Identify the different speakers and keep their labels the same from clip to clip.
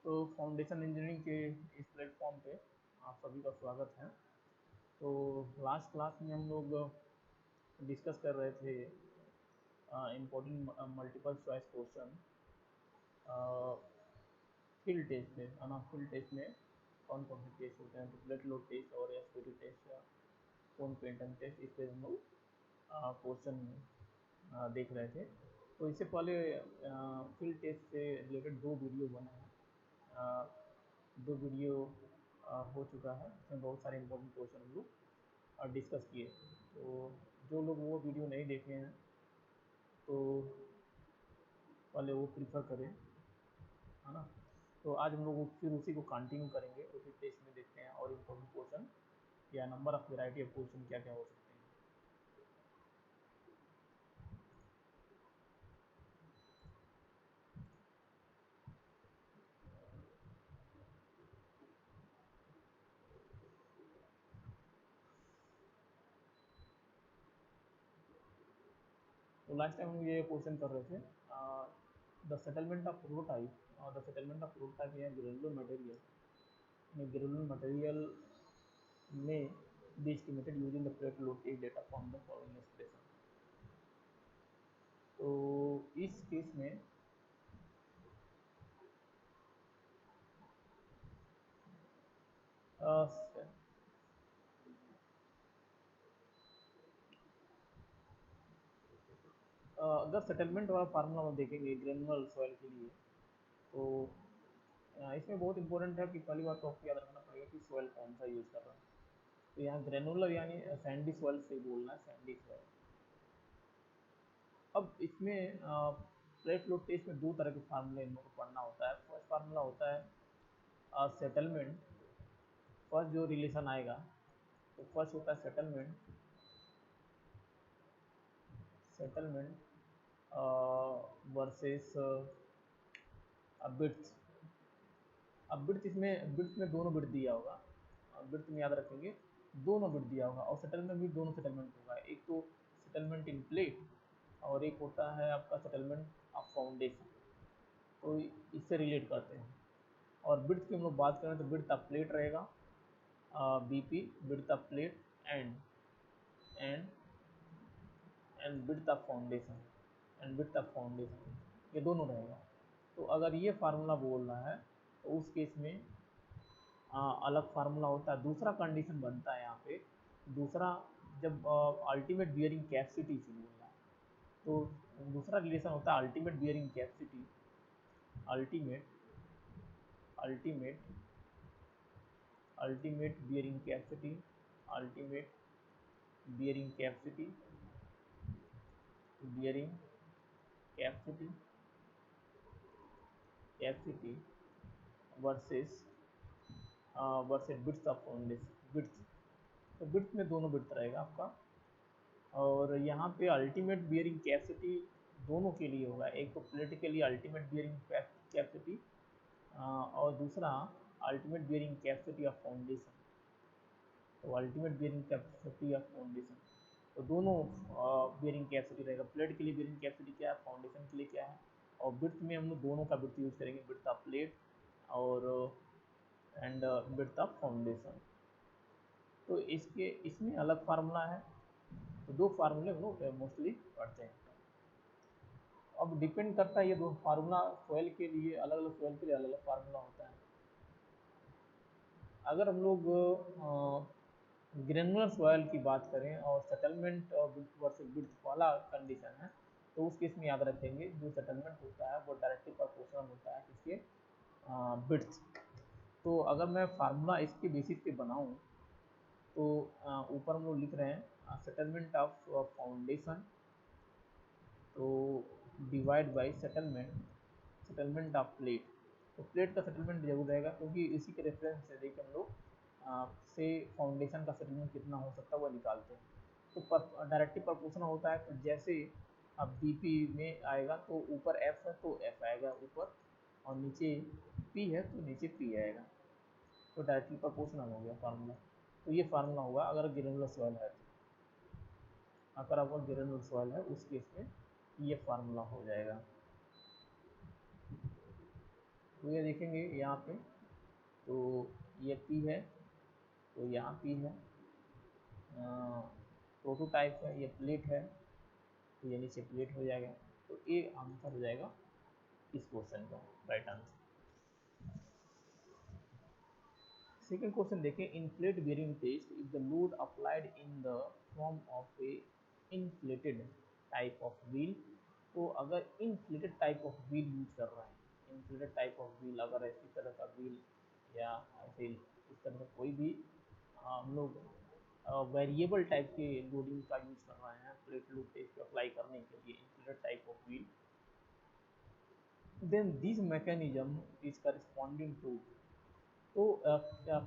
Speaker 1: तो foundation engineering के इस प्लेटफॉर्म पे आप सभी का स्वागत है। तो लास्ट क्लास में हम लोग डिस्कस कर रहे थे important multiple choice question field test पे, है ना। फील्ड टेस्ट में कौन कौन से टेस्ट होते हैं, तो प्लेट लोड टेस्ट और एसपीटी टेस्ट या कौन पेंटन टेस्ट, इस पे हम लोग क्वेश्चन देख रहे थे। तो इससे पहले फील्ड टेस्ट से रिलेटेड दो वीडियो बने हैं। दो वीडियो हो चुका है, इसमें बहुत सारे इंपॉर्टेंट क्वेश्चन हम लोग डिस्कस किए। तो जो लोग वो वीडियो नहीं देखे हैं तो पहले वो प्रीफर करें, है ना। तो आज हम लोग फिर उसी को कंटिन्यू करेंगे, उसी टेस्ट में देखते हैं और इम्पोर्टेंट क्वेश्चन या number of variety of question क्या क्या हो सकते हैं। तो लास्ट टाइम हम ये क्वेश्चन कर रहे थे, द सेटलमेंट ऑफ प्रोटोटाइप, और द सेटलमेंट ऑफ प्रोटोटाइप या ग्रेनुलर मटेरियल, ग्रेनुलर मटेरियल में be estimated using the plate load test data from the following expression। तो इस केस में अगर सेटलमेंट वाला फार्मूला हम देखेंगे ग्रेनुलर सॉइल के लिए, तो इसमें बहुत इंपॉर्टेंट है कि पहली बात तो आपको याद रखना पड़ेगा कि सॉइल कौन सा यूज़ कर रहा है। तो यहाँ ग्रेनुलर यानी सैंडी सॉइल से बोलना है, सैंडी सॉइल। अब इसमें प्लेट लोड टेस्ट में दो तरह के फार्मूले इन लोगों को पढ़ना होता है। फर्स्ट फार्मूला होता है सेटलमेंट, फर्स्ट जो रिलेशन आएगा तो फर्स्ट होता है सेटलमेंट वर्सेस बिट्स। अब बिट्स, इसमें बिट्स में दोनों बिट दिया होगा, बिट्स में याद रखेंगे दोनों बिट दिया होगा, और सेटलमेंट भी दोनों सेटलमेंट होगा, एक तो सेटलमेंट इन प्लेट और एक होता है आपका सेटलमेंट ऑफ फाउंडेशन। तो इससे रिलेट करते हैं। और बिट्स की हम लोग बात करें तो बिट्स ऑफ प्लेट रहेगा, BP bits of plate and and and bits of foundation, ये दोनों रहेगा। तो अगर ये फार्मूला बोल रहा है तो उस केस में अलग फार्मूला होता है। दूसरा कंडीशन बनता है यहाँ पे, दूसरा जब अल्टीमेट बियरिंग कैपेसिटी से बोल रहा है तो दूसरा रिलेशन होता है ultimate bearing capacity, ultimate ultimate ultimate bearing capacity, ultimate bearing capacity, bearing capacity capacity versus versus bits of foundation, bits. तो बिट्स में दोनों बिट्स रहेगा आपका, और यहाँ पे अल्टीमेट बियरिंग कैपेसिटी दोनों के लिए होगा, एक तो प्लेट के लिए अल्टीमेट बियरिंग कैपेसिटी और दूसरा ultimate bearing capacity of foundation. तो ultimate bearing capacity of foundation, तो दोनों बियरिंग कैपेसिटी रहेगा। प्लेट के लिए बियरिंग कैपेसिटी क्या है, फाउंडेशन के लिए क्या है, और बिट्स में हम लोग दोनों का बिट्स यूज़ करेंगे, बिट्स ऑफ प्लेट और एंड बिट्स ऑफ फाउंडेशन। तो इसमें अलग फार्मूला है, तो दो फार्मूले हम लोग मोस्टली पढ़ते हैं। अब डिपेंड करता है ये दो फार्मूला सॉइल के लिए, अलग अलग सॉइल के लिए अलग अलग फार्मूला होता है। अगर हम लोग ग्रेनुलर सॉइल की बात करें और सेटलमेंट और वर्सेस बिट्स वाला कंडीशन है, तो उस केस में याद रखेंगे जो सेटलमेंट होता है वो डायरेक्टली प्रोपोर्शनल होता है किसके, बिट्स। तो अगर मैं फार्मूला इसके बेसिस पे बनाऊं तो ऊपर हम लोग लिख रहे हैं सेटलमेंट ऑफ फाउंडेशन, तो divide by settlement of plate. तो प्लेट का सेटलमेंट जरूर रहेगा क्योंकि इसी के रेफरेंस से देखिए हम लोग से फाउंडेशन का सेटलमेंट कितना हो सकता है वह निकालते हैं। तो डायरेक्टली प्रोपोर्शनल होता है, तो जैसे अब बीपी में आएगा तो ऊपर एफ है तो एफ आएगा ऊपर, और नीचे पी है तो नीचे पी आएगा। तो डायरेक्टली प्रोपोर्शनल हो गया फार्मूला। तो ये फार्मूला होगा अगर ग्रेनुलर सॉइल है, तो अगर आपका ग्रेनुलर सॉइल है उस केस में ये फार्मूला हो जाएगा। तो ये देखेंगे यहाँ पे, तो ये P है, तो यहाँ P है, प्रोटोटाइप है, ये प्लेट है, तो ये नीचे प्लेट हो जाएगा। तो ए आंसर हो जाएगा इस क्वेश्चन का राइट आंसर। सेकेंड क्वेश्चन देखें, in plate bearing test if the load applied in the form of a inflated type of wheel, तो अगर inflated type of wheel use कर रहा है, इनफ्लेटेड टाइप ऑफ व्हील अगर इस तरह का व्हील या ऐसे इस तरह का कोई भी हम लोग वेरिएबल टाइप के लोडिंग का यूज कर रहे हैं प्लेट लोड टेस्ट पे अप्लाई करने के लिए inflated type of wheel, then this mechanism is corresponding to, तो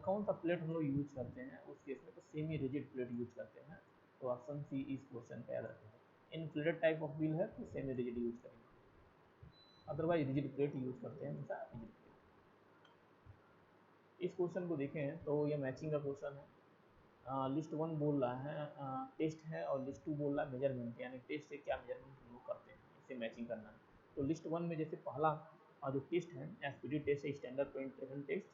Speaker 1: कौन सा प्लेट हम लोग यूज करते हैं उस केस में, तो सेमी रिजिड प्लेट यूज करते हैं। तो ऑप्शन सी इस क्वेश्चन का याद रखेंगे, इनफ्लेटेड टाइप ऑफ व्हील है तो सेमी रिजिड यूज करेंगे, अदरवाइज रिजिड प्लेट यूज करते हैं हमेशा रिजिड प्लेट। इस क्वेश्चन को देखें तो ये मैचिंग का क्वेश्चन है। लिस्ट 1 बोल रहा है टेस्ट है और लिस्ट 2 बोल रहा है मेजरमेंट, यानी टेस्ट से क्या मेजरमेंट हम लोग करते हैं, इससे मैचिंग करना है। तो लिस्ट 1 में जैसे पहला जो टेस्ट है एसपीटी टेस्ट है, standard penetration test,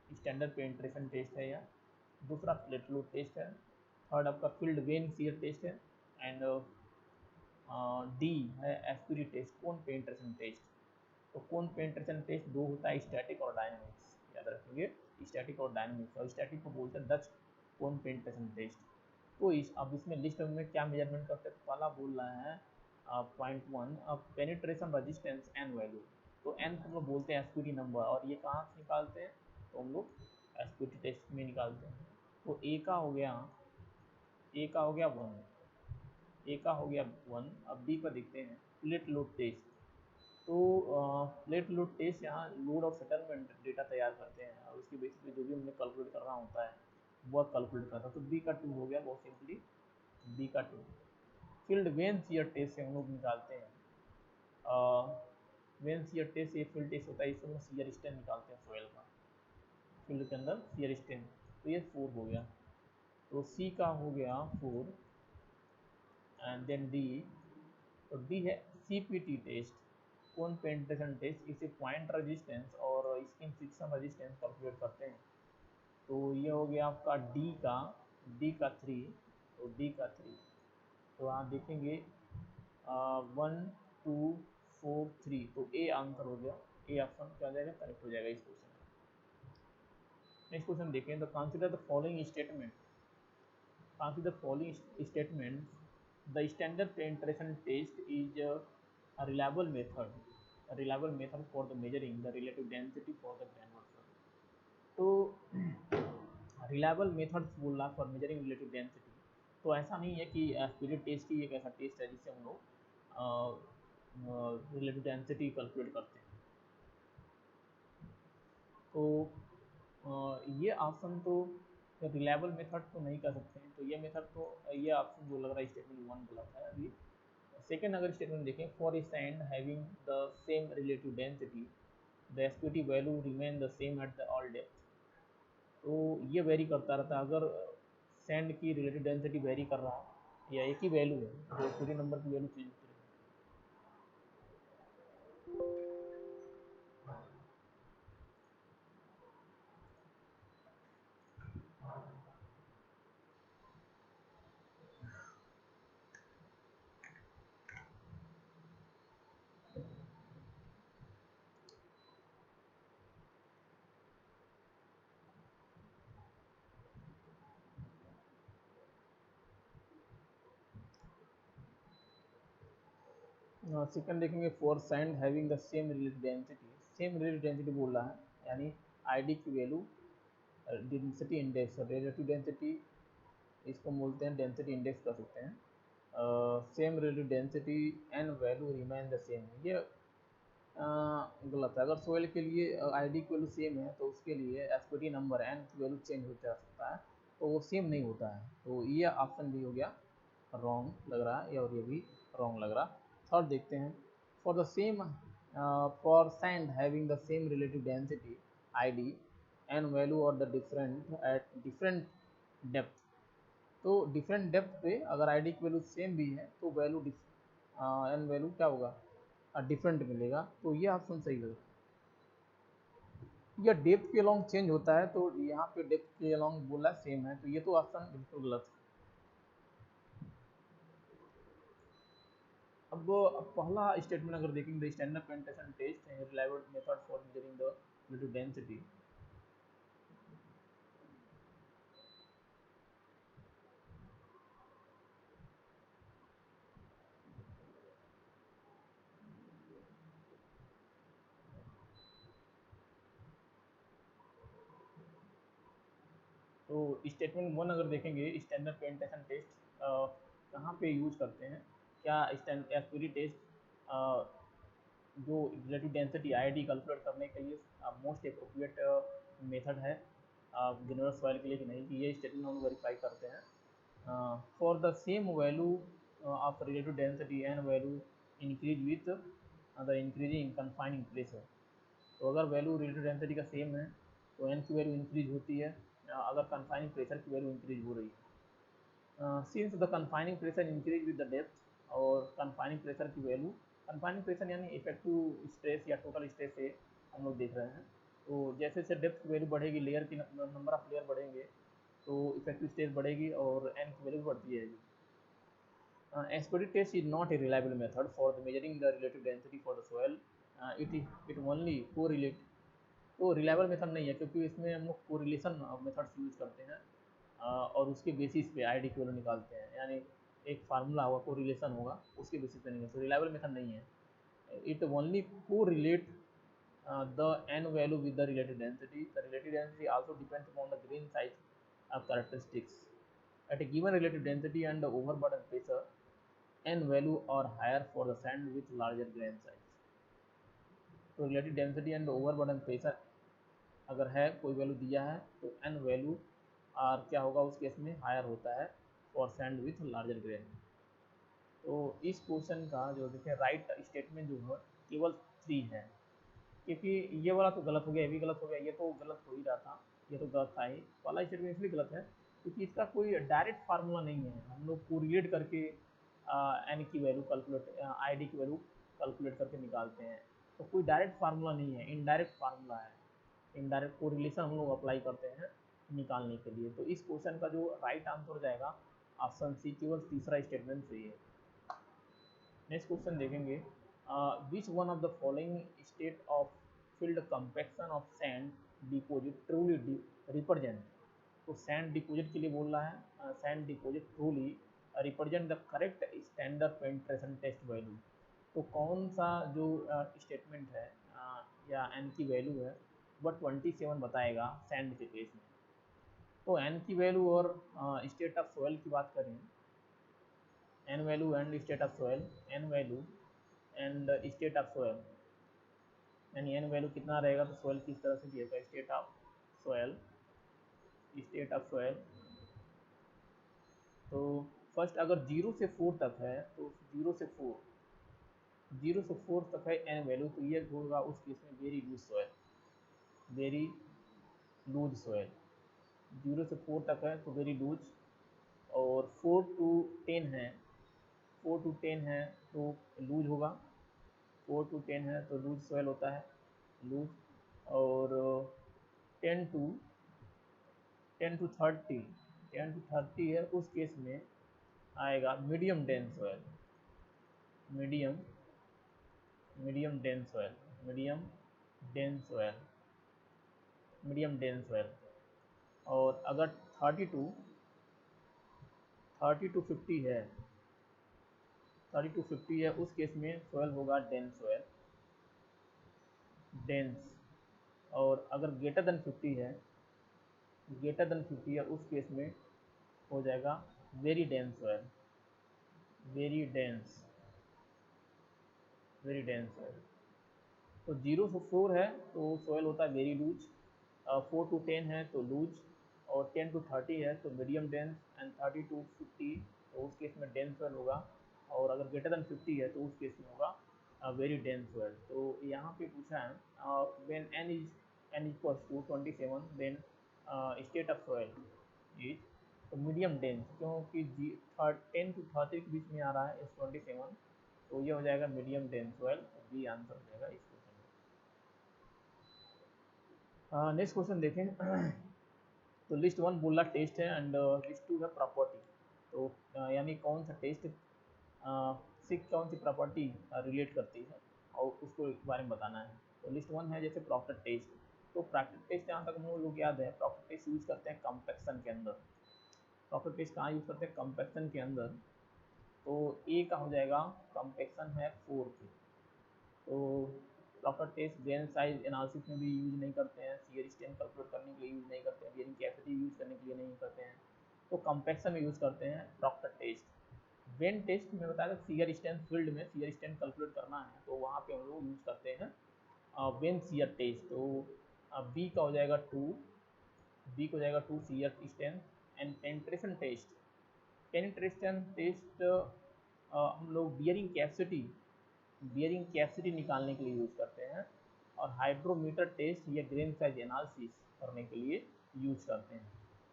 Speaker 1: standard penetration test है, या दूसरा प्लेट लोड टेस्ट है, थर्ड आपका फील्ड वेन शियर टेस्ट है, एंड डी है SPT test, cone penetration test. तो कोन पेनिट्रेशन टेस्ट दो होता है, स्टैटिक और डायनामिक्स, याद रखेंगे स्टैटिक और डायनामिक्स, और स्टैटिक को बोलते हैं डच कोन पेनिट्रेशन टेस्ट। तो अब इसमें लिस्ट में क्या मेजरमेंट करते हैं, तो पहला बोल रहा है point 1 penetration resistance N value, तो एन को हम लोग बोलते हैं एसपीटी नंबर, और ये कहाँ से निकालते हैं, तो हम लोग एसपीटी टेस्ट में निकालते हैं। तो ए का हो गया 1, ए का हो गया 1। अब बी का देखते हैं प्लेट लोड टेस्ट, तो प्लेट लोड टेस्ट यहाँ लोड और सेटलमेंट डेटा तैयार करते हैं और उसके बेसिस पे जो भी हमने कैलकुलेट करना होता है वह कैलकुलेट करता है। तो बी का 2 हो गया, बहुत सिंपली बी का 2। फील्ड वेन शियर टेस्ट से हम लोग निकालते हैं, वेन शियर टेस्ट ये फील्ड टेस्ट होता है, इससे हम लोग शियर स्ट्रेंथ निकालते हैं सोयल का, फील्ड के अंदर शियर स्ट्रेंथ, तो ये 4 हो गया। तो सी का हो गया 4, एंड देन डी, तो डी है CPT test, cone penetration test, इसे पॉइंट रेजिस्टेंस और स्किन फ्रिक्शन रेजिस्टेंस कैलकुलेट करते हैं। तो ये हो गया आपका डी का 3, तो डी का 3, तो आप देखेंगे 1 2 4 3, तो ए आंसर हो गया, ए ऑप्शन क्या जाएगा, करेक्ट हो जाएगा इस क्वेश्चन में। नेक्स्ट क्वेश्चन देखें, तो consider the following statement, consider the following statements. The standard penetration test is a reliable method for the measuring the relative density for the granule cell. तो reliable methods बोल रहा for measuring relative density, तो ऐसा नहीं है कि spirit test ही एक ऐसा टेस्ट है जिससे हम लोग रिलेटिव डेंसिटी कैलकुलेट करते हैं। तो ये ऑप्शन तो रिलायबल मेथड तो नहीं कर सकते हैं, तो ये मेथड तो ये ऑप्शन जो लग रहा है स्टेटमेंट 1 बोला था अभी। सेकेंड अगर स्टेटमेंट देखें, for a sand having the same relative density the SPT value remain the same at the all depth, तो ये वेरी करता रहता है, अगर सैंड की रिलेटिव डेंसिटी वेरी कर रहा है या एक ही वैल्यू है तो एसपीटी नंबर की वैल्यू चेंज करेगी। सेकंड देखेंगे, for sand having the same relative density बोल रहा है, यानी आईडी की value density index, relative density इसको बोलते हैं, डेंसिटी इंडेक्स कर सकते हैं, same relative density and value remain the same, ये गलत है। अगर सोयल के लिए आईडी की वैल्यू सेम है तो उसके लिए एसपीटी नंबर एन की वैल्यू चेंज होता सकता है, तो वो सेम नहीं होता है, तो ये ऑप्शन भी हो गया रॉन्ग लग रहा है, और ये भी रॉन्ग लग रहा। थर्ड देखते हैं, for the same for sand having the same relative density ID and value और the different at different depth, तो डिफरेंट डेप्थ पे अगर आईडी की वैल्यू सेम भी है तो वैल्यू एन वैल्यू क्या होगा, डिफरेंट मिलेगा, तो ये ऑप्शन सही लग रहा है। या डेप्थ के अलॉन्ग चेंज होता है, तो यहाँ पे डेप्थ के अलॉन्ग बोला सेम है, तो ये तो ऑप्शन बिल्कुल गलत है। अब पहला स्टेटमेंट अगर देखेंगे, द स्टैंडर्ड पेनिट्रेशन टेस्ट है reliable method for measuring the relative density. तो स्टेटमेंट वन अगर देखेंगे, स्टैंडर्ड पेनिट्रेशन टेस्ट कहाँ पे यूज करते हैं, क्या एस्पिरी टेस्ट जो रिलेटिव डेंसिटी आईडी कैलकुलेट करने के लिए मोस्ट अप्रोप्रिएट मेथड है ग्रेनुलर सॉइल के लिए कि नहीं, कि ये स्टेटमेंट हम वेरीफाई करते हैं। For the same value of relative density and value increase with the increasing confining pressure. तो अगर वैल्यू रिलेटिव डेंसिटी का सेम है तो एन की वैल्यू इंक्रीज होती है अगर कन्फाइनिंग प्रेशर की वैल्यू इंक्रीज हो रही है। Since the confining pressure increase with the depth और कन्फाइनिंग प्रेशर की वैल्यू, कन्फाइनिंग प्रेशर यानी इफेक्टिव स्ट्रेस या टोटल स्ट्रेस से हम लोग देख रहे हैं। तो जैसे जैसे डेप्थ की वैल्यू बढ़ेगी, लेयर की नंबर ऑफ लेयर बढ़ेंगे, तो इफेक्टिव स्ट्रेस बढ़ेगी और एन की वैल्यू बढ़ती जाएगी। Asperity test is not a reliable method for the measuring the relative density for the soil. It only correlate, तो रिलायबल मेथड नहीं है क्योंकि इसमें हम लोग कोरिलेशन मेथड्स यूज करते हैं और उसके बेसिस पे आईडी की वैल्यू निकालते हैं, यानी एक फार्मूला होगा, कोरिलेशन होगा, उसके बेसिस पे नहीं है, तो रिलायबल मेथड नहीं है। It only correlate the n value with the relative density. The relative density also depends upon the grain size of characteristics. At a given relative density and the overburden pressure, n value are higher for the sand with larger grain size. तो relative density and overburden pressure अगर है, कोई value दिया है, तो n value are क्या होगा उस केस में, हायर होता है for sand with larger grain. तो इस क्वेश्चन का जो देखें राइट स्टेटमेंट जो है केवल 3 है, क्योंकि ये वाला तो गलत हो गया, ये भी गलत हो गया, ये तो गलत हो ही रहा था, ये तो गलत था ही। वाला स्टेटमेंट इसलिए गलत है क्योंकि इसका कोई डायरेक्ट फार्मूला नहीं है, हम लोग कोरिलेट करके एन की वैल्यू कैलकुलेट, आईडी की वैल्यू कैलकुलेट करके निकालते हैं। तो कोई डायरेक्ट फार्मूला नहीं है, इनडायरेक्ट फार्मूला है, इनडायरेक्ट कोरिलेशन हम लोग अप्लाई करते हैं निकालने के लिए। तो इस क्वेश्चन का जो राइट आंसर हो जाएगा ऑप्शन सी, केवल तीसरा स्टेटमेंट सही है। नेक्स्ट क्वेश्चन देखेंगे, which one of the following state of field compaction of sand deposit truly represent. तो सैंड डिपॉजिट के लिए बोल रहा है, sand deposit truly represent the correct standard penetration test value. तो कौन सा जो स्टेटमेंट है या एन की वैल्यू है वह 27 बताएगा सैंड के केस में। तो एन की वैल्यू और स्टेट ऑफ सॉइल की बात करें, N value and state of soil, N value and state of soil, यानी एन वैल्यू कितना रहेगा तो सॉइल किस तरह से दिएगा, state of soil, state of soil. तो फर्स्ट अगर 0 से 4 तक है, तो 0 से 4, 0 से 4 तक है एन वैल्यू, तो ये होगा उस केस में very loose soil, very loose soil. 0 से 4 तक है तो वेरी लूज, और 4 to 10 है, 4 to 10 है तो लूज होगा, 4 to 10 है तो लूज सॉइल होता है, लूज। और 10 to 30, 10 to 30 है, उस केस में आएगा medium dense soil, medium medium dense soil, medium dense soil, medium dense soil. और अगर 30 to 50 है, 30 to 50 है, उस केस में सॉइल होगा डेंस सॉइल, डेंस। और अगर ग्रेटर देन 50 है, ग्रेटर देन 50 है, उस केस में हो जाएगा very dense soil, very dense, very dense soil. तो 0 से 4 है तो सॉइल होता है वेरी लूज, 4 to 10 है तो लूज, और 10 to 30 है तो मीडियम डेंस, एंड 30 to 50 तो उस केस में डेंस सॉइल होगा, और अगर ग्रेटर देन 50 है तो उस केस में होगा वेरी डेंस सॉइल। तो यहाँ पे पूछा है when n equals to 27 then state of soil is, तो मीडियम डेंस, क्योंकि 10 to 30 के बीच में आ रहा है इस 27, तो ये हो जाएगा medium dense soil, B answer हो जाएगा इस क्वेश्चन नेक्स्ट क्वेश्चन देखें। तो लिस्ट वन बोला टेस्ट है एंड लिस्ट टू है प्रॉपर्टी। तो यानी कौन सा टेस्ट से कौन सी प्रॉपर्टी रिलेट करती है और उसको बारे में बताना है। तो लिस्ट वन है जैसे प्रॉक्टर टेस्ट। तो प्रॉक्टर टेस्ट जहाँ तक हम लोग याद है, प्रॉक्टर टेस्ट यूज़ करते हैं कंपैक्शन के अंदर। प्रॉक्टर टेस्ट कहाँ यूज़ करते हैं? कंपैक्शन के अंदर। तो ए का हो जाएगा, कंपैक्शन है 4 की। तो proper test grain size analysis में भी यूज नहीं करते हैं, शियर स्ट्रेंथ कैलकुलेट करने के लिए यूज नहीं करते हैं, बियरिंग कैपेसिटी यूज करने के लिए नहीं करते हैं। तो कंपैक्शन में यूज करते हैं प्रॉक्टर टेस्ट। वेन टेस्ट में बताया था शियर स्ट्रेंथ फील्ड में शियर स्ट्रेंथ कैलकुलेट करना है, तो वहाँ पे हम लोग यूज करते हैं वेन शियर टेस्ट। तो बी का हो जाएगा 2, बी को जाएगा 2 shear strength. And penetration test, penetration test हम लोग बियरिंग कैपेसिटी निकालने के लिए यूज़ करते हैं। और हाइड्रोमीटर टेस्ट या ग्रेन साइज एनालिसिस करने के लिए यूज़ करते हैं।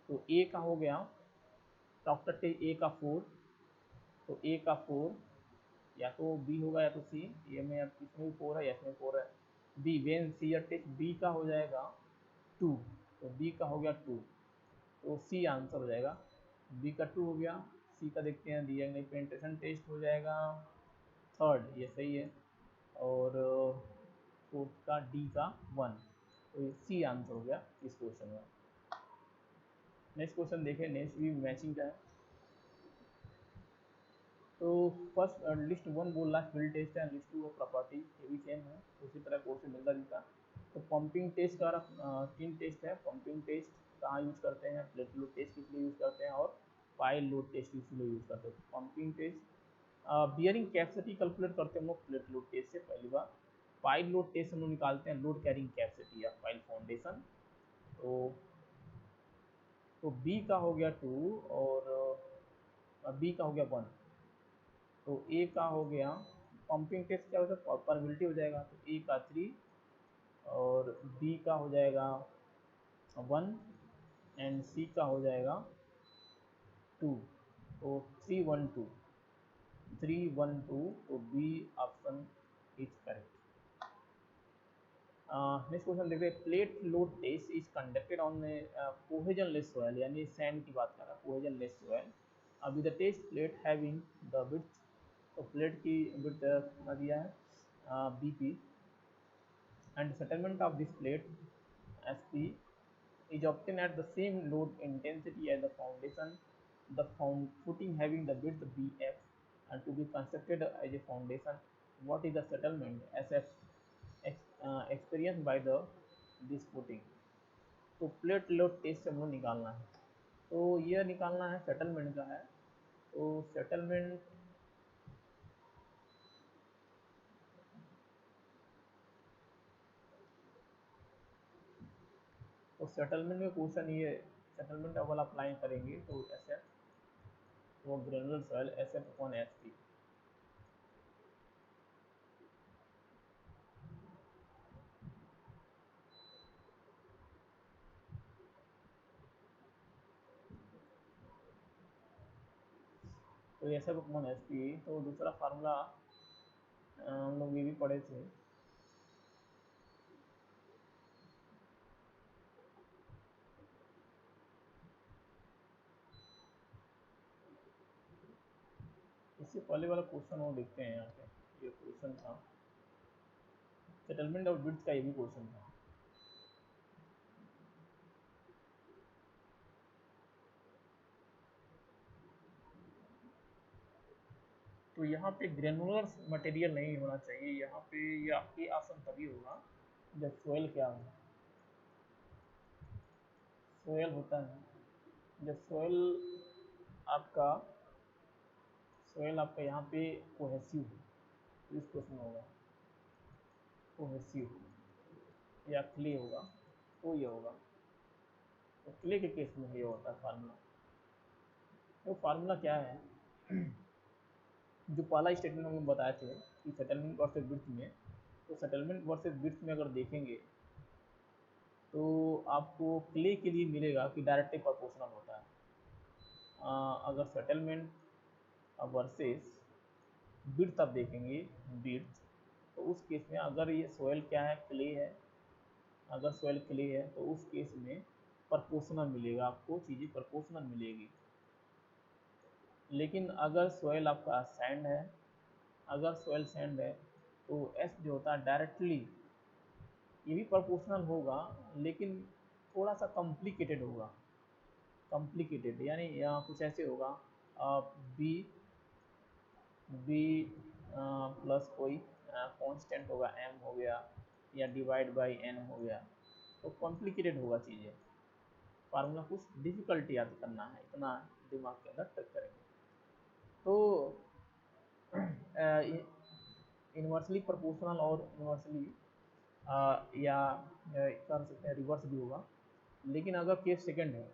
Speaker 1: तो ए का हो गया प्रॉक्टर टेस्ट, ए का 4। तो ए का 4 या तो बी होगा या तो सी, ए में अब इसमें भी 4 है या इसमें 4 है। B vane shear test, B का हो जाएगा 2। तो बी का हो गया 2, तो सी आंसर हो जाएगा। बी का 2 हो गया, सी का देखते हैं दिया नहीं। पेनिट्रेशन टेस्ट हो जाएगा 3rd, ये सही है। और फोर्थ का डी का 1, तो सी आंसर हो गया इस क्वेश्चन का। नेक्स्ट क्वेश्चन देखें, नेक्स्ट भी मैचिंग का है। तो फर्स्ट लिस्ट वन बोल रहा है फील्ड टेस्ट है, लिस्ट टू है प्रॉपर्टी, ये भी सेम है, उसी तरह क्वेश्चन मिलता जुलता। तो पंपिंग टेस्ट का 3 टेस्ट है। पंपिंग टेस्ट कहाँ यूज करते हैं? प्लेट लोड टेस्ट किस लिए यूज करते हैं? और पाइल लोड टेस्ट किस लिए यूज करते हैं? Pumping test bearing capacity calculate करते हैं हम लोग प्लेट लोड टेस्ट से पहली बार। पाइल लोड टेस्ट हम लोग निकालते हैं लोड कैरिंग कैपेसिटी या पाइल फाउंडेशन। तो बी का हो गया 2 और बी का हो गया 1। तो ए का हो गया पंपिंग टेस्ट क्या होता है? परमिलिटी हो जाएगा, तो ए का 3 और बी का हो जाएगा 1 एंड सी का हो जाएगा 2। तो 312, 312, तो B option is correct. Next question देखते हैं। Plate load test is conducted on cohesion less soil, यानी सैंड की बात कर रहा है, कोहेजन लेस सॉइल। अभी the test plate having the width, तो प्लेट की विड्थ कितना दिया है BP, and settlement of this plate SP is obtained at the same load intensity as the foundation, the footing having the width BF and to be constructed as a foundation. What is the settlement SF experienced by the this footing? तो plate load test से हम लोग निकालना है, तो यह निकालना है सेटलमेंट का है। तो सेटलमेंट में क्वेश्चन ये सेटलमेंट वाला अप्लाई करेंगे तो SF वो ग्रेनुलर सॉइल SF/SP। तो SF/SP, तो दूसरा फार्मूला हम लोग ये भी पढ़े थे। इससे पहले वाला क्वेश्चन वो देखते हैं यहाँ पे, ये क्वेश्चन था सेटलमेंट ऑफ बिड्स का, ये भी क्वेश्चन था। तो यहाँ पे ग्रेनुलर मटेरियल नहीं होना चाहिए यहाँ पे, ये ऑप्शन तभी होगा जब सोयल क्या हो, सोयल होता है जब आपका सोयल आपका यहाँ पे कोहेसिव हो, तो इस क्वेश्चन होगा कोहेसिव, या क्ले होगा तो ये होगा। तो क्ले के केस में ये होता है फार्मूला। तो फार्मूला क्या है? जो पहला स्टेटमेंट हम लोग बताए थे कि सेटलमेंट वर्सेस बिड्स में, तो सेटलमेंट वर्सेस बिड्स में अगर देखेंगे तो आपको क्ले के लिए मिलेगा कि डायरेक्टली प्रोपोर्शनल होता है। अगर सेटलमेंट वर्सेस बिड्स आप देखेंगे बिड्स, तो उस केस में अगर ये सोयल क्या है, क्ले है, अगर सॉइल क्ले है तो उस केस में प्रोपोर्शनल मिलेगा, आपको चीज़ें प्रोपोर्शनल मिलेगी। लेकिन अगर सॉइल आपका सैंड है, अगर सॉइल सैंड है तो एस जो होता है डायरेक्टली ये भी प्रोपोर्शनल होगा, लेकिन थोड़ा सा कॉम्प्लिकेटेड होगा। कॉम्प्लिकेटेड यानी यहाँ कुछ ऐसे होगा, बी बी प्लस कोई कांस्टेंट होगा, एम हो गया या डिवाइड बाई एन हो गया, तो कॉम्प्लिकेटेड होगा चीज़ें। फार्मूला कुछ डिफिकल्ट याद करना है, इतना दिमाग के अंदर टच करेंगे। तो इन्वर्सली प्रोपोर्शनल और इन्वर्सली या कर सकते हैं रिवर्स भी होगा। लेकिन अगर केस सेकंड है,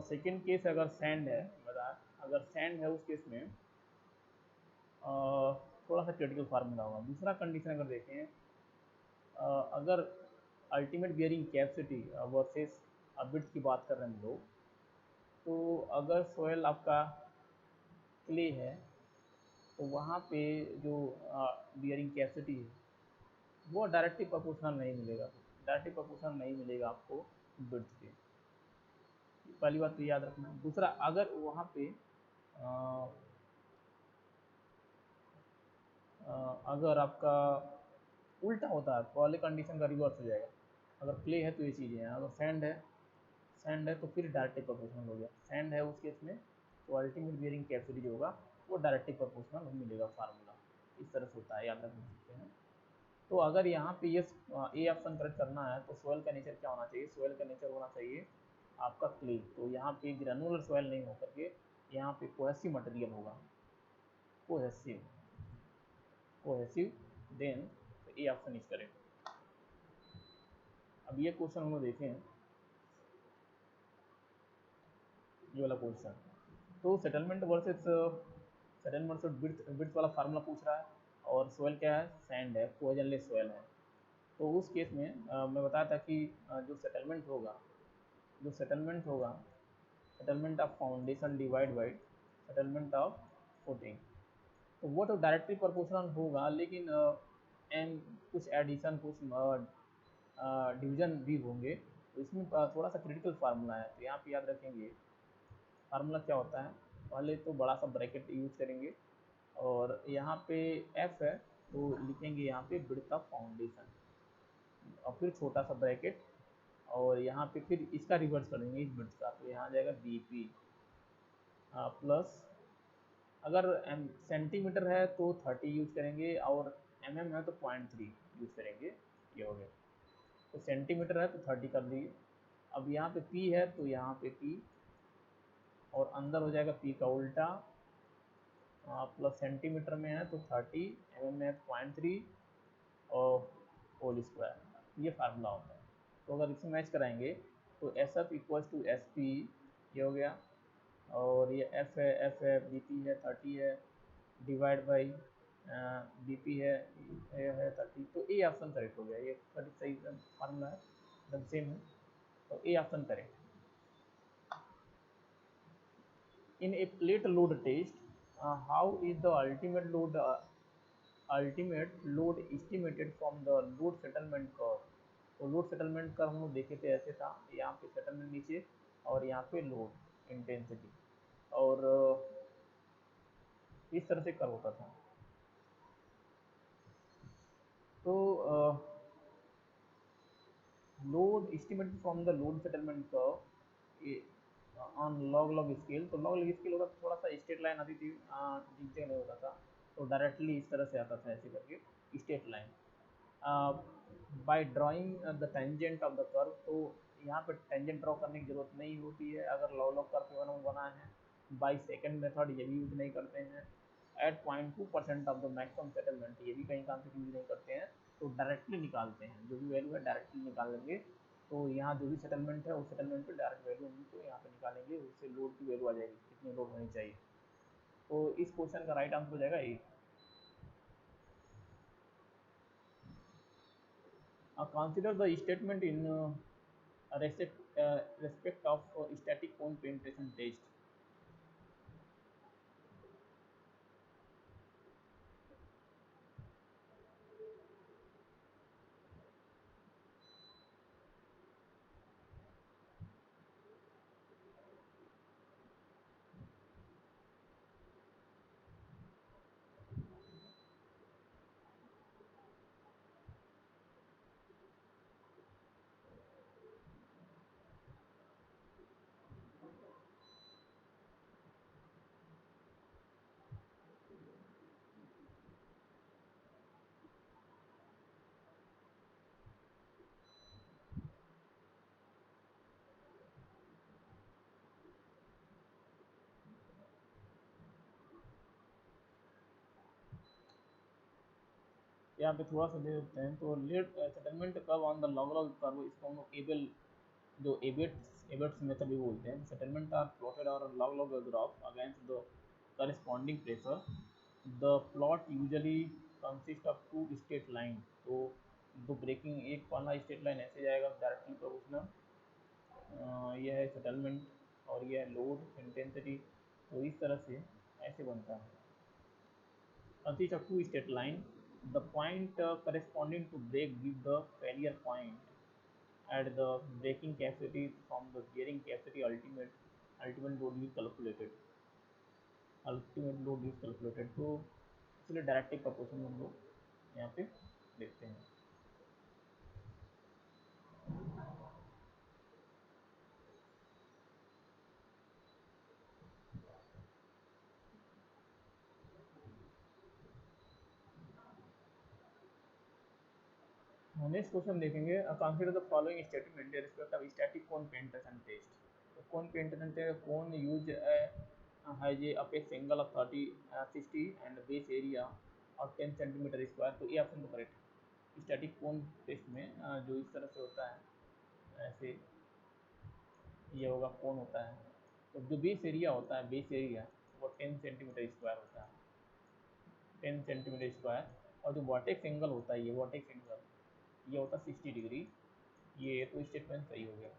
Speaker 1: सेकंड केस अगर सैंड है, बता अगर सैंड है उस केस में थोड़ा सा क्रिटिकल फार्मूला होगा। दूसरा कंडीशन अगर देखें, अगर ultimate bearing capacity versus width की बात कर रहे हैं हम लोग, तो अगर सोयल आपका क्ले है तो वहाँ पे जो बियरिंग कैपेसिटी है वो डायरेक्टली प्रोपोर्शनल नहीं मिलेगा, डायरेक्टली प्रोपोर्शनल नहीं मिलेगा आपको विड्थ के। पहली बात तो याद रखना। दूसरा, अगर वहाँ पे अगर आपका उल्टा होता है, पहले कंडीशन का रिवर्स हो जाएगा। अगर क्ले है तो ये चीज़ें हैं, अगर सैंड है तो फिर डायरेक्टली प्रोपोर्शनल हो गया। सैंड है उस केस में तो अल्टीमेट बियरिंग कैपेसिटी जो होगा वो डायरेक्टली प्रोपोर्शनल मिलेगा फार्मूला। इस तरह से होता है, याद रख सकते हैं। तो अगर यहाँ पे ये ए ऑप्शन करेक्ट करना है तो सोयल का नेचर क्या होना चाहिए? सोयल का नेचर होना चाहिए आपका क्ले। तो यहाँ पे ग्रेनुलर सोयल नहीं होकर के यहाँ पे कोहेसिव मटेरियल होगा, cohesive cohesive, then A option is correct. अब ये क्वेश्चन हम लोग देखें, ये वाला क्वेश्चन। तो सेटलमेंट वर्सेस विड्थ वाला फार्मूला पूछ रहा है, और सोयल क्या है? सैंड है, कोहेजनलेस सोयल है। तो उस केस में मैं बताया था कि जो सेटलमेंट होगा, जो settlement of foundation divide by settlement of footing, तो वो तो डायरेक्टली प्रोपोर्शनल होगा, लेकिन एंड कुछ एडिशन, कुछ डिवीजन भी होंगे। तो इसमें थोड़ा सा क्रिटिकल फार्मूला है, तो यहाँ पे याद रखेंगे फार्मूला क्या होता है। पहले तो बड़ा सा ब्रैकेट यूज करेंगे, और यहाँ पे एफ है तो लिखेंगे यहाँ पे विड्थ ऑफ फाउंडेशन, और फिर छोटा सा ब्रैकेट, और यहाँ पे फिर इसका रिवर्स कर देंगे इस विड्थ का, तो यहाँ आ जाएगा बी पी प्लस, अगर सेंटीमीटर है तो 30 यूज करेंगे, और है तो 0.3 यूज करेंगे। ये हो गया। तो सेंटीमीटर है तो 30 कर दिए। अब यहाँ पे पी है तो यहाँ पे पी, और अंदर हो जाएगा पी का उल्टा, प्लस सेंटीमीटर में है तो 30, में है 0.3, और होल स्क्वायर। ये फार्मूला होता है। तो अगर इसे मैच कराएंगे तो S F equals to S P, ये हो गया, और ये एफ है बी पी है 30 है, डिवाइड बाई बी पी है 30। तो ए ऑप्शन करेक्ट हो गया, ये सही फार्मूला है, एकदम सेम है। तो A option correct. In a plate load test, how is the ultimate load estimated from the load settlement curve? तो लोड सेटलमेंट कर्व हम लोग देखे थे, ऐसे था, यहाँ पे सेटलमेंट नीचे और यहाँ पे लोड इंटेंसिटी, और इस तरह से कर्व होता था। तो load estimated from the load settlement curve on log scale, तो लॉग स्केल होता, थोड़ा सा स्ट्रेट लाइन आती थी, नीचे नहीं होता था, तो डायरेक्टली इस तरह से आता था, ऐसे करके straight line. By drawing the tangent of the curve, तो यहाँ पे टेंजेंट ड्रॉ करने की जरूरत नहीं होती है अगर लॉग कर्व बना है। बाई सेकंड मेथड ये भी यूज नहीं करते हैं। At 0.2% of the maximum settlement, ये भी कहीं काम से यूज नहीं करते हैं, तो डायरेक्टली निकालते हैं, जो भी वैल्यू है डायरेक्टली निकाल लेंगे। तो यहाँ जो भी सेटलमेंट है उस सेटलमेंट पे डायरेक्ट वैल्यू हम तो यहाँ पे निकालेंगे, उससे लोड की वैल्यू आ जाएगी कितनी लोड होनी चाहिए। तो इस क्वेश्चन का राइट आंसर हो जाएगा A. Consider the statement in respect of static cone penetration test. यहाँ पे थोड़ा सा दे देते हैं। तो let settlement curve on the log log curve, इसको हम लोग एबल जो एबेट्स मेथड भी बोलते हैं। सेटलमेंट आर प्लॉटेड और log log graph against the corresponding pressure. The plot usually consist of two straight line. तो दो ब्रेकिंग एक वाला स्ट्रेट लाइन ऐसे जाएगा डायरेक्टली प्रोपोर्शनल, यह है सेटलमेंट और यह है लोड इंटेंसिटी। तो इस तरह से ऐसे बनता है। consist of two straight line. The point corresponding to break give the failure point at the breaking capacity from the bearing capacity ultimate load is calculated. Ultimate load is calculated. तो इसलिए directive proportion हम लोग यहाँ पे देखते हैं। Next question देखेंगे। Consider the following statement respect of static cone penetration test. तो cone penetration test, cone use has a apex angle of 60 and base area of 10 centimetre square. तो ये ऑप्शन तो करेक्ट है। स्टैटिक कोन test में जो इस तरह से होता है, ऐसे ये होगा कोन होता है। तो जो बेस एरिया होता है, बेस एरिया वो 10 सेंटीमीटर स्क्वायर होता है, 10 सेंटीमीटर स्क्वायर। और जो वर्टेक्स एंगल होता है, ये वर्टेक्स एंगल ये होता है 60 डिग्री। ये तो स्टेटमेंट सही हो गया।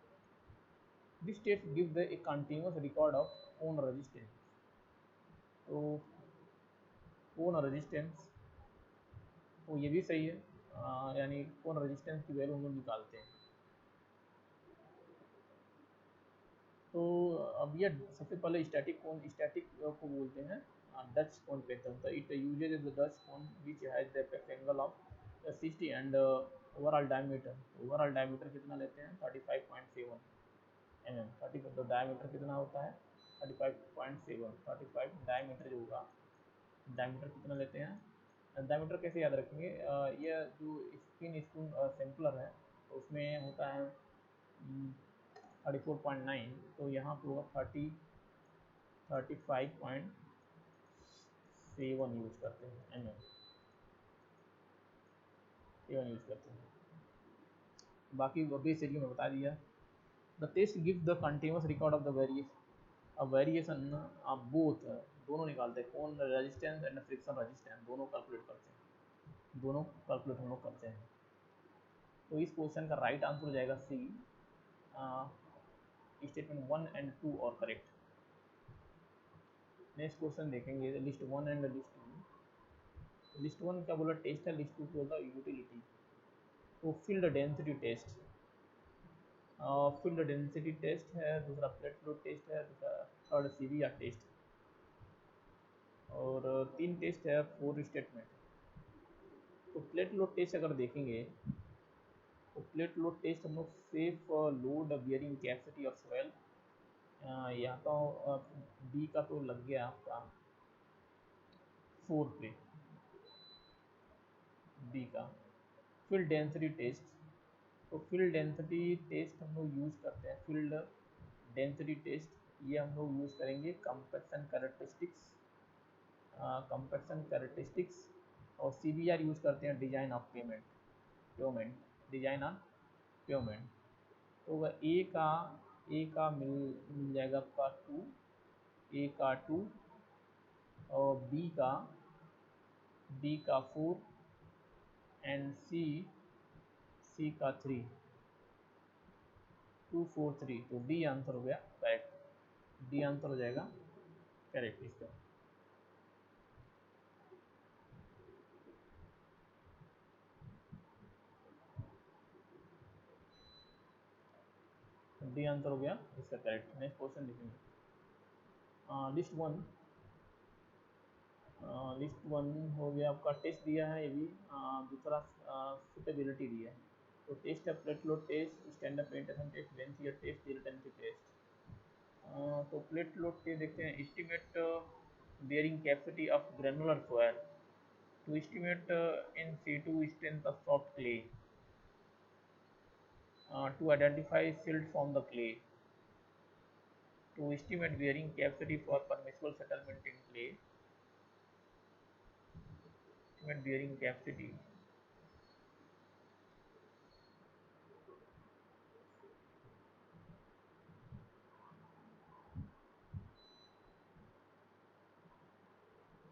Speaker 1: This state give the A continuous record of cone resistance. तो कोन रेजिस्टेंस तो ये भी सही है, यानी कोन रेजिस्टेंस की वैल्यू हम लोग निकालते हैं। तो अब ये सबसे पहले स्टैटिक को बोलते हैं डच कोन पैटर्न। तो it uses the Dutch cone which has the apex angle of 60 and overall diameter. Overall diameter कितना लेते हैं 35.7 mm। 30 तो डायमीटर कितना होता है 35.7। 35 डायमीटर जो होगा, डायमीटर कितना लेते हैं। डायमीटर कैसे याद रखेंगे, ये जो स्पिन स्पून सैम्पलर है तो उसमें होता है 34.9। तो यहाँ पे होगा 35.7 यूज करते हैं, mm 7 यूज करते हैं। बाकी बेस एरिया में बता दिया। The test give the continuous record of the variation of both. दोनों निकालते हैं, cone resistance and friction resistance, दोनों कैलकुलेट करते हैं, दोनों कैलकुलेट हम लोग करते हैं। तो इस क्वेश्चन का राइट आंसर हो जाएगा सी, स्टेटमेंट 1 एंड 2 और करेक्ट। नेक्स्ट क्वेश्चन देखेंगे लिस्ट 1 एंड लिस्ट 2। लिस्ट 1 क्या बोला टेस्ट है, लिस्ट 2 बोला यूटिलिटी। तो field density test, field density test है, दूसरा प्लेट फ्लो टेस्ट है, दूसरा थर्ड सीवीआर टेस्ट, और 3 टेस्ट है 4 स्टेटमेंट। तो प्लेट लोड टेस्ट अगर देखेंगे तो प्लेट लोड टेस्ट हम लोग safe load bearing capacity of soil, यहाँ तो बी का तो लग गया आपका 4 पे, बी का। फील्ड डेंसिटी टेस्ट, तो फील्ड डेंसिटी टेस्ट हम लोग यूज़ करते हैं। फील्ड डेंसिटी टेस्ट ये हम लोग यूज़ करेंगे कंपैक्शन कैरेक्टरिस्टिक्स, और सीबीआर यूज़ करते हैं design of payment, design of payment. तो होगा ए का मिल जाएगा आपका 2, ए का 2, और बी का 4 एंड सी का 3, 2 4 3। तो डी आंसर हो गया करेक्ट, डी आंसर हो जाएगा करेक्ट इसका। डी आंसर हो गया इसका करेक्ट। नेक्स्ट क्वेश्चन देखेंगे। लिस्ट वन हो गया आपका। टेस्ट दिया है ये भी, दूसरा सुटेबिलिटी दिया है। तो टेस्ट है plate load test, stand up penetration test, vane shear test, gelatinity test. तो प्लेट लोड टेस्ट देखते हैं। Estimate bearing capacity of granular soil, to estimate in situ strength of soft clay, to identify silt from the clay, to estimate bearing capacity for permissible settlement in clay, estimate bearing capacity।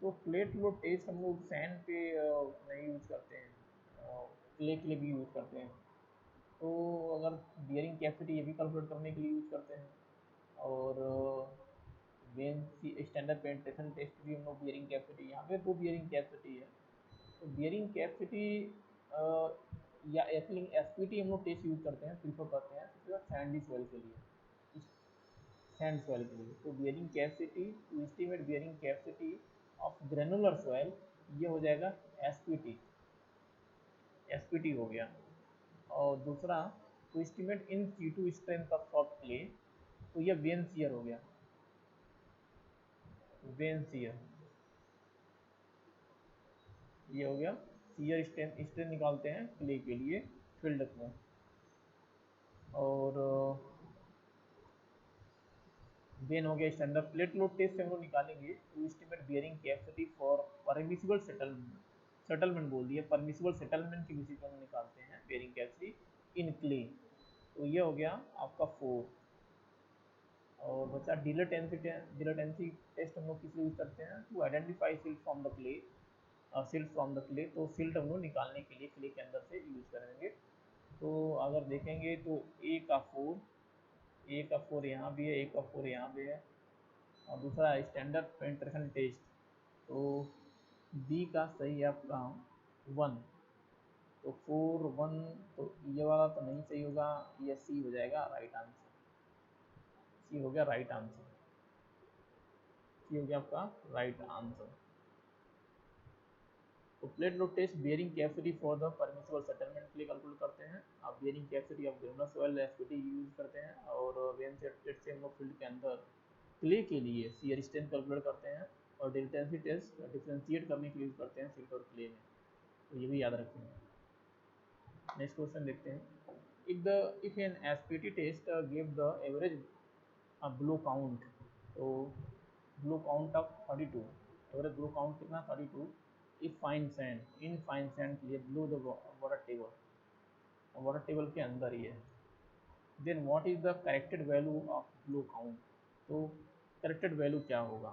Speaker 1: तो plate load test हम लोग sand पे नहीं use करते हैं, clay के लिए भी यूज करते हैं। तो अगर बियरिंग कैपेसिटी ये भी कैलकुलेट करने के लिए यूज करते हैं, और वेन स्टैंडर्ड पेनिट्रेशन टेस्ट भी हम लोग बियरिंग कैपेसिटी, यहाँ पे दो बियरिंग कैपेसिटी है। तो बियरिंग कैपेसिटी या एसपीटी हम लोग टेस्ट यूज करते हैं, प्रीफर करते हैं सैंडी सॉइल के लिए, सैंड सॉइल के लिए। तो bearing capacity, to estimate bearing capacity of granular soil, ये हो जाएगा एसपीटी, एसपीटी हो गया। और दूसरा to estimate in situ strength of soft clay, तो ये वेनसियर हो गया, वेनसियर ये हो गया। सियर स्ट्रेंथ निकालते हैं क्ले के लिए फील्ड में। और देन हो गया स्टैंडर्ड प्लेट लोड टेस्ट से हम लोग निकालेंगे to estimate bearing capacity for permissible settlement बोल दिया, परमिसिबल सेटलमेंट की बेसिस पर हम निकालते हैं बियरिंग कैपेसिटी इन क्ले। तो ये हो गया आपका 4। और बचा डिलेटेंसी टेस्ट हम लोग किस लिए यूज करते हैं, to identify silt from the clay, silt from the clay. तो सिल्ट हम लोग निकालने के लिए क्ले के अंदर से यूज करेंगे। तो अगर देखेंगे तो ए का 4, ए का 4 यहाँ भी है, ए का 4 यहाँ भी है। और दूसरा स्टैंडर्ड पेनिट्रेशन टेस्ट, तो बी का सही है आपका 1। तो 4 1, तो ये वाला तो नहीं सही होगा, ये सी हो जाएगा राइट आंसर, सी हो गया राइट आंसर, सी हो गया आपका राइट आंसर। तो plate load test bearing capacity for the permissible settlement के लिए कैलकुलेट करते हैं। आप bearing capacity of granular soil SPT use करते हैं। और वेन टेस्ट से हम लोग फील्ड के अंदर क्ले के लिए सियर स्ट्रेंथ कैलकुलेट करते हैं। और डिलेटेंसी टेस्ट डिफ्रेंशिएट करने के लिए यूज करते हैं सिल्ट और क्ले में। तो ये भी याद रखेंगे। नेक्स्ट क्वेश्चन देखते हैं। If an SPT test give the average blow count, तो blow count of 32, average blow count कितना 32। If fine sand, in fine sand के लिए blow the water table, water table के अंदर ही है। Then what is the corrected value of blow count, तो corrected value क्या होगा,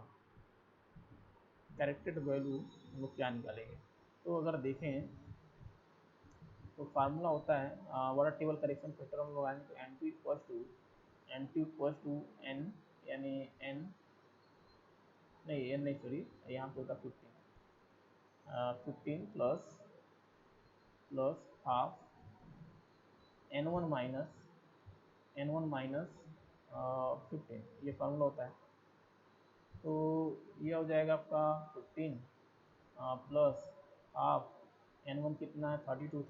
Speaker 1: करेक्टेड वैल्यू हम लोग क्या निकालेंगे। तो अगर देखें तो फार्मूला होता है वाटर टेबल करेक्शन फैक्टर हम लोग आएंगे तो एन टू एन, यानी एन नहीं, एन नहीं सॉरी, यहाँ पे होता 15 plus half an one minus 15, ये फार्मूला होता है। तो ये हो जाएगा आपका 15 प्लस हाफ एन वन कितना है 32,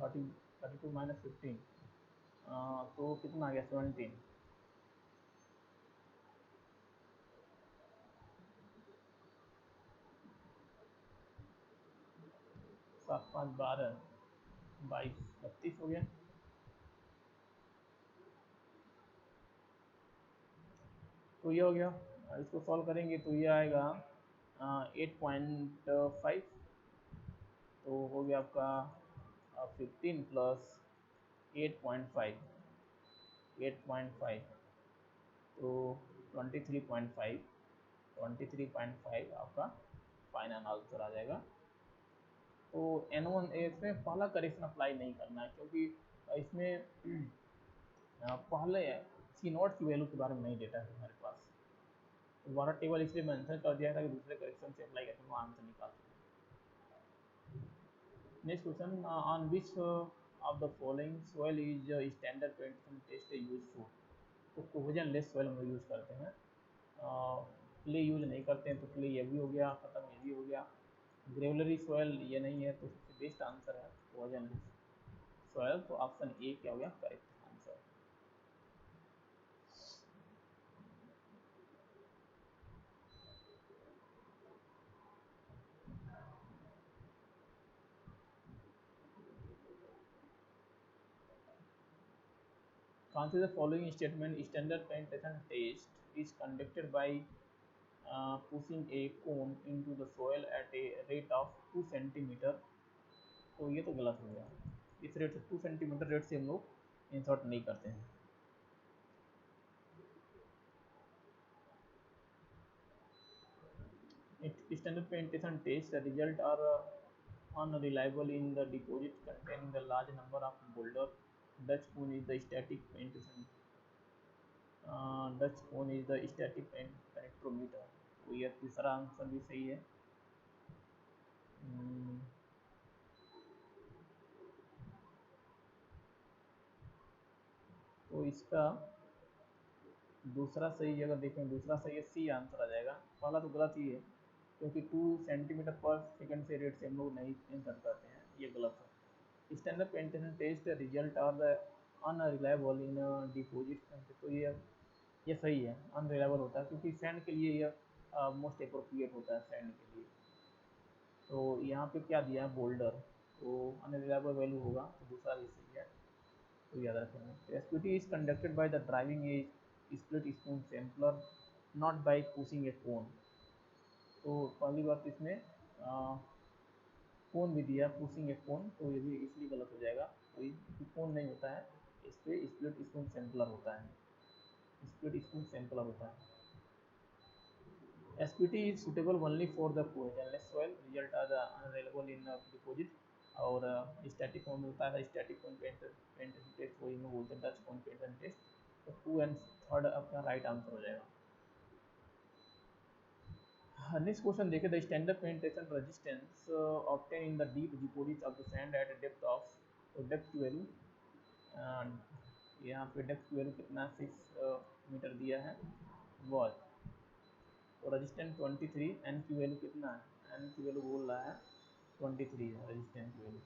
Speaker 1: 32 माइनस 15, तो कितना आ गया 17। 7 5 12 22 32 हो गया। तो ये हो गया। इसको सॉल्व करेंगे तो ये आएगा 8.5। तो हो गया आपका 15 प्लस 8.5, 8.5, तो 23.5 आपका फाइनल आंसर आ जाएगा। तो N1 इसमें पहला करेक्शन अप्लाई नहीं करना है, क्योंकि इसमें पहले सी नॉट की वैल्यू के बारे में नहीं डेटा है हमारे पास। तो दोबारा टेबल इसलिए मेंशन कर दिया था कि दूसरे करेक्शन से अप्लाई करके वो आंसर निकाल सकें। Next question, on which of the following soil is standard painting test useful. तो कोहेजन लेस सॉइल हम लोग यूज़ करते हैं, क्ले यूज नहीं करते हैं, तो क्ले ये भी हो गया ख़त्म, ये भी हो गया। ग्रेवलरी सॉइल ये नहीं है, तो सबसे बेस्ट आंसर है कोहेजन लेस सॉइल। तो ऑप्शन ए क्या हो गया correct answer. Consider the following statement: standard penetration test is conducted by pushing a cone into the soil at a rate of 2 centimetre. तो ये तो गलत हो गया, इस रेट से 2 सेंटीमीटर रेट से हम लोग इंसर्ट नहीं करते हैं। Standard penetration test the result are unreliable in the deposit containing the large number of boulder. Dutch cone is the static penetration. Dutch cone is the static penetrometer। तो यह तीसरा answer भी सही है। तो इसका दूसरा सही, अगर देखें दूसरा सही है, सी आंसर आ जाएगा। पहला तो गलत ही है, क्योंकि 2 सेंटीमीटर पर सेकंड से रेट से हम लोग नहीं इंसर्ट करते हैं, ये गलत है। Standard penetration test result are unreliable in deposit. तो ये सही है, अनरिलायबल होता है, क्योंकि सैंड के लिए यह मोस्ट अप्रोप्रिएट होता है सैंड के लिए। तो यहाँ पे क्या दिया है बोल्डर, तो अनरिलायबल वैल्यू होगा, तो दूसरा भी सही है, तो याद रखेंगे। SPT is conducted by the driving a split spoon sampler not by pushing a cone. तो पहली बात इसमें कोन भी दिया, पुशिंग ए कोन, तो ये भी इसलिए गलत हो जाएगा। तो कोन नहीं होता है, इस पर स्प्लिट स्पून सैंपलर होता है, स्प्लिट स्पून सैंपलर होता है। SPT is suitable only for the cohesionless soil. Result are unavailable in deposit। और स्टैटिक कौन होता है, स्टैटिक कौन पेंटेशन टेस्ट, वही में बोलते हैं डच कौन पेंटेशन टेस्ट। तो 2 एंड 3 आपका राइट आंसर हो जाएगा। नेक्स्ट क्वेश्चन देखिए, the standard penetration resistance obtain in the deep deposit of the sand at depth of. तो डेप्थ की वैल्यू, यहाँ पे डेप्थ की वैल्यू कितना 6 मीटर दिया है वॉल। तो रेजिस्टेंस 23, एन की वैल्यू कितना है, एन की वैल्यू बोल रहा है 23 है, रेजिस्टेंस की वैल्यू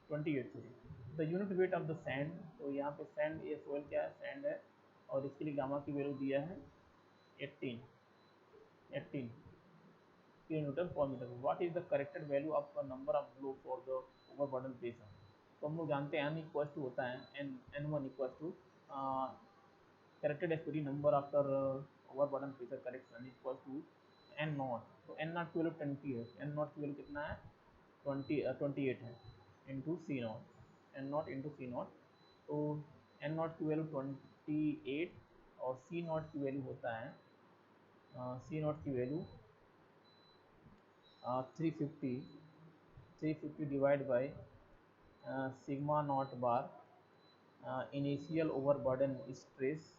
Speaker 1: 28 sorry. The unit weight of the sand, तो यहाँ पे सैंड, ये सोयल क्या है, सैंड है, और इसके लिए गामा की वैल्यू दिया है 18 किलोमीटर पर metre. What is the corrected value of the number of blow for the overburden pressure. तो हम लोग जानते हैं एन इक्वल टू होता है N1 equal to corrected SPT number after overburden pressure correction equal to N not. तो N not की वैल्यू 20 है, एन नॉट की वैल्यू कितना है 28 है, into C not, N not into C not. तो एन नॉट की वैल्यू 28 और सी नॉट की वैल्यू होता है, सी नॉट की वैल्यू 350 divide by sigma not bar initial overburden stress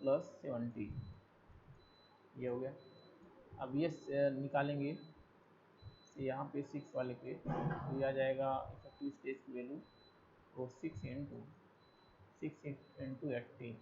Speaker 1: plus 70, ये हो गया। अब ये निकालेंगे, तो यहाँ पे 6 वाले पे तो ये आ जाएगा इफेक्टिव स्ट्रेस की वैल्यू, तो 6 इंटू 80।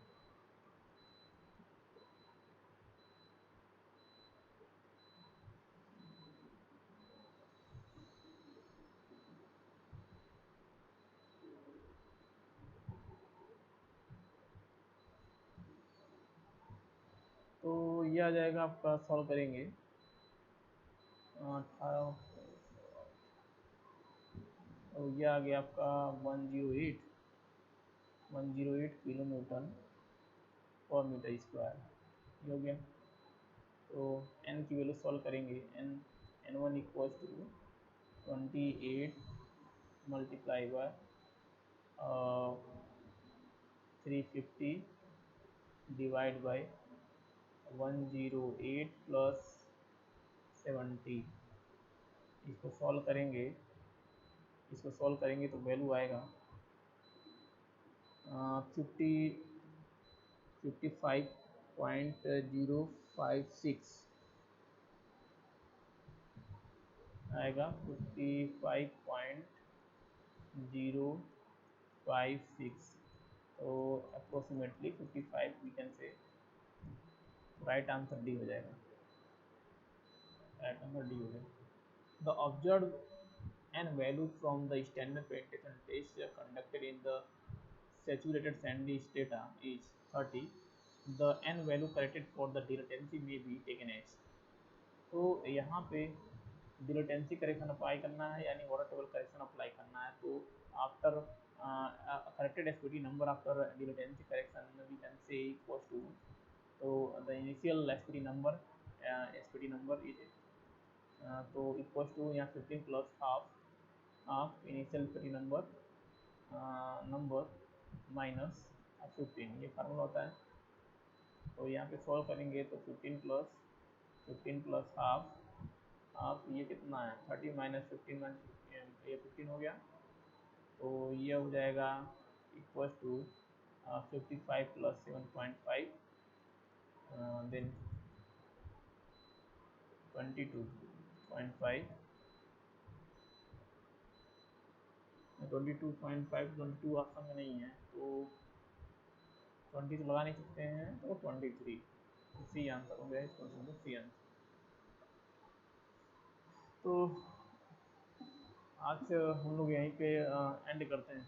Speaker 1: तो ये आ जाएगा आपका, सॉल्व करेंगे 18, तो ये आ गया आपका 108 किलो न्यूटन पर मीटर स्क्वायर, ये हो गया। तो n की वैल्यू सॉल्व करेंगे, n1 equals to 28 multiply by 350 divide by 108 plus 70। इसको सॉल्व करेंगे तो वैल्यू आएगा 55.056 आएगा 55.056। तो approximately 55 we can say right answer D हो जाएगा। राइट आंसर डी हो जाएगा। The observe N value from the standard penetration test conducted in the saturated sandy strata is 30. The n value corrected for the dilatancy may be taken as। तो यहाँ पे dilatancy correction apply करना है यानी water table correction apply करना है। तो after corrected SPT number after dilatancy correction we can say equals to, तो the initial SPT number is तो equals to यहाँ 15 plus half initial SPT number minus 15, ये फार्मूला होता है। तो यहाँ पे सॉल्व करेंगे तो 15 प्लस हाफ ये कितना है 30 माइनस 15 ये 15 हो गया। तो ये हो जाएगा equal to 55 plus 7.5 then 22.5 22 option में नहीं है तो 20 तो लगा नहीं सकते हैं तो 23 सी आंसर हो गया इस क्वेश्चन का सी आंसर। तो आज हम लोग यहीं पे एंड करते हैं।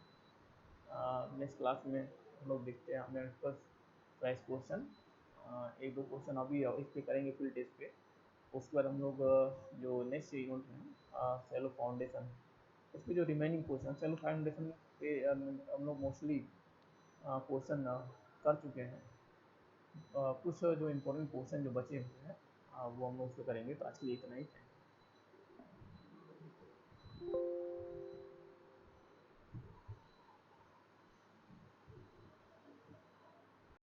Speaker 1: नेक्स्ट क्लास में हम लोग देखते हैं हमने डिस्कस प्राइस क्वेश्चन एक दो क्वेश्चन अभी इस पे करेंगे फील्ड टेस्ट पे। उसके बाद हम लोग जो नेक्स्ट यूनिट है सेलो फाउंडेशन, उस पर जो रिमेनिंग क्वेश्चन सेलो फाउंडेशन पे हम लोग मोस्टली क्वेश्चन कर चुके हैं। कुछ जो इम्पोर्टेंट क्वेश्चन जो बचे हुए हैं वो हम लोग उसको करेंगे। तो आज के लिए इतना ही है।